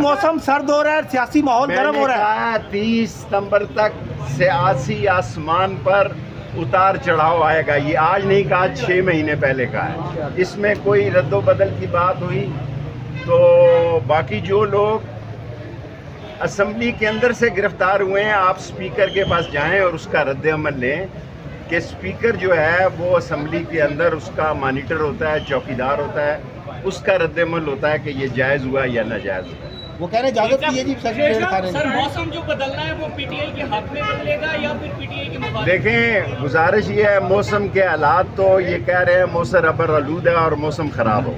मौसम सर्द हो रहा है, सियासी माहौल गर्म हो रहा है। 30 सितंबर तक सियासी आसमान पर उतार चढ़ाव आएगा। ये आज नहीं कहा, 6 महीने पहले का है। इसमें कोई रद्दो बदल की बात हुई तो बाकी जो लोग असम्बली के अंदर से गिरफ्तार हुए हैं, आप स्पीकर के पास जाएं और उसका रद्द अमल लें कि स्पीकर जो है वो असम्बली के अंदर उसका मॉनिटर होता है, चौकीदार होता है, उसका रद्द अमल होता है कि ये जायज़ हुआ या नाजायज़ हुआ। वो कह रहे इजाजत की है जी सर, मौसम जो बदलना है वो पीटीआई के हक में बदलेगा या फिर पीटीआई के मुखालिफ? देखें, गुजारिश ये है, मौसम के हालात तो ये कह रहे हैं मौसम अबर आलूद है और मौसम ख़राब हो।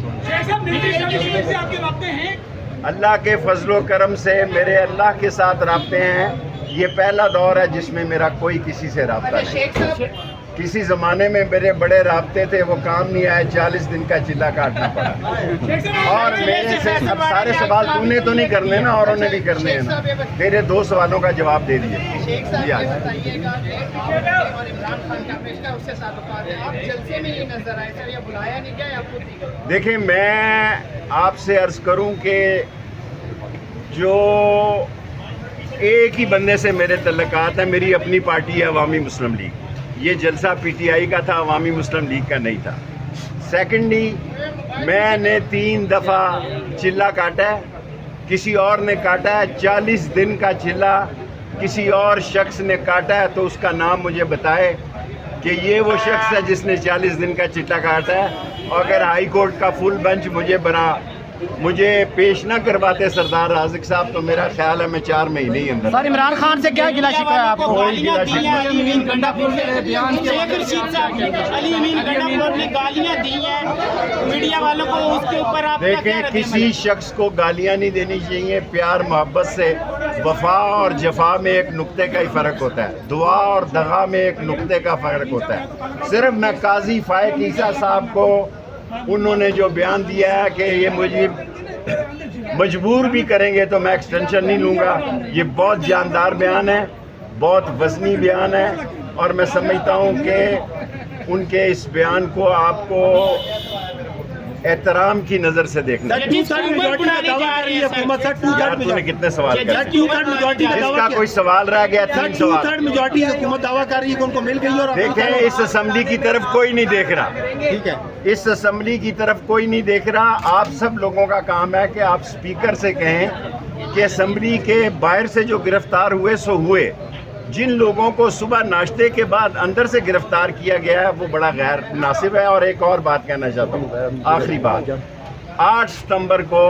अल्लाह के फजलो करम से मेरे अल्लाह के साथ राब्ते हैं। ये पहला दौर है जिसमें मेरा कोई किसी से राब्ता नहीं। किसी ज़माने में मेरे बड़े राब्ते थे, वो काम नहीं आए, 40 दिन का चिल्ला काटना पड़ा। और मेरे से अब सारे सवाल तूने तो नहीं करने ना, औरों ने भी करने हैं ना। तेरे 2 सवालों का जवाब दे दिए। देखिए, मैं आपसे अर्ज़ करूं कि जो एक ही बंदे से मेरे तल्लुकात हैं, मेरी अपनी पार्टी है अवामी मुस्लिम लीग। ये जलसा पीटीआई का था, अवामी मुस्लिम लीग का नहीं था। सेकेंडली, मैंने 3 दफ़ा चिल्ला काटा है, किसी और ने काटा है। 40 दिन का चिल्ला किसी और शख्स ने काटा है तो उसका नाम मुझे बताए कि ये वो शख्स है जिसने 40 दिन का चिल्ला काटा है। और अगर हाई कोर्ट का फुल बेंच मुझे पेश ना करवाते सरदार राज़िक साहब, तो मेरा ख्याल है मैं 4 महीने ही अंदर। सर, इमरान खान से क्या गिला शिकवा है आपको? कोई गिला शिकवा अली अमीन गंडापुर ने गालियां दी हैं मीडिया वालों को, उसके ऊपर आप देखें, किसी शख्स को गालियां नहीं देनी चाहिए। प्यार मोहब्बत से वफा और जफा में एक नुक्ते का ही फ़र्क होता है, दुआ और दगा में एक नुक्ते का फ़र्क होता है। सिर्फ मैं काजी फाइक ईसा साहब को उन्होंने जो बयान दिया है कि ये मुझे मजबूर भी करेंगे तो मैं एक्सटेंशन नहीं लूँगा, ये बहुत जानदार बयान है, बहुत वज़नी बयान है। और मैं समझता हूँ कि उनके इस बयान को आपको एहतराम की नज़र से देखना चाहिए। तूने कितने सवाल कर? इसका कोई सवाल रह गया? 3 सवाल। मेजॉरिटी हुकूमत दावा कर रही है कि उनको मिल गई। और देखें, इस असम्बली की तरफ कोई नहीं देख रहा। ठीक है, इस असम्बली की तरफ कोई नहीं देख रहा। आप सब लोगों का काम है कि आप स्पीकर से कहें कि असम्बली के बाहर से जो गिरफ्तार हुए सो हुए। जिन लोगों को सुबह नाश्ते के बाद अंदर से गिरफ्तार किया गया है वो बड़ा गैर मुनासिब है। और एक और बात कहना चाहता हूँ, आखिरी बात, 8 सितंबर को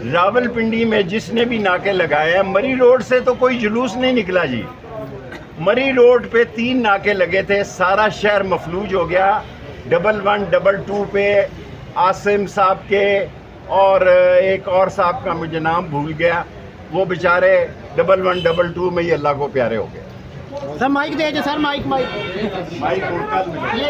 रावलपिंडी में जिसने भी नाके लगाए हैं, मरी रोड से तो कोई जुलूस नहीं निकला जी। मरी रोड पे 3 नाके लगे थे, सारा शहर मफलूज हो गया। 11, 22 पे आसिम साहब के और एक और साहब का मुझे नाम भूल गया, वो बेचारे 11, 22 में ही अल्लाह को प्यारे हो गए। सर माइक दे सर, माइक माइक ये